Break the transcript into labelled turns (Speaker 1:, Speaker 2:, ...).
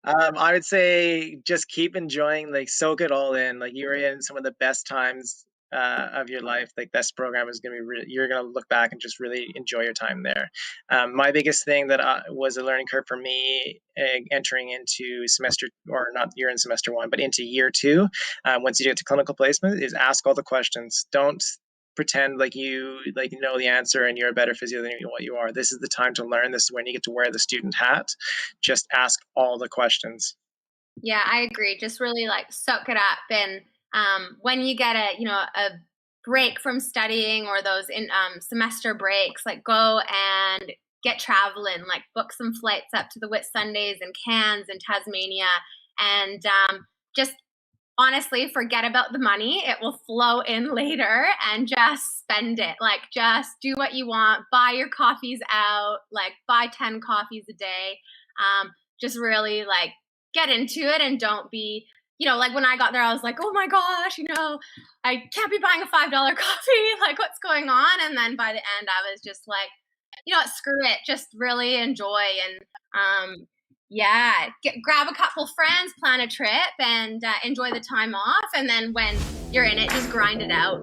Speaker 1: I would say just keep enjoying, like soak it all in. Like you're in some of the best times of your life. Like this program is gonna be you're gonna look back and just really enjoy your time there. My biggest thing that was a learning curve for me entering into semester, or not, you're in semester one, but into year two. Once you get to clinical placement, is ask all the questions. Don't pretend like you know the answer and you're a better physio than what you are. This is the time to learn. This is when you get to wear the student hat. Just ask all the questions.
Speaker 2: Yeah, I agree. Just really like soak it up. And when you get a break from studying, or those semester breaks, like go and get traveling, like book some flights up to the Whitsundays and Cairns and Tasmania, and just honestly forget about the money. It will flow in later, and just spend it. Like just do what you want. Buy your coffees out, like buy 10 coffees a day. Just really like get into it, and don't be, like when I got there, I was like, oh my gosh, I can't be buying a $5 coffee. Like, what's going on? And then by the end, I was just like, what, screw it. Just really enjoy. And yeah, grab a couple friends, plan a trip, and enjoy the time off. And then when you're in it, just grind it out.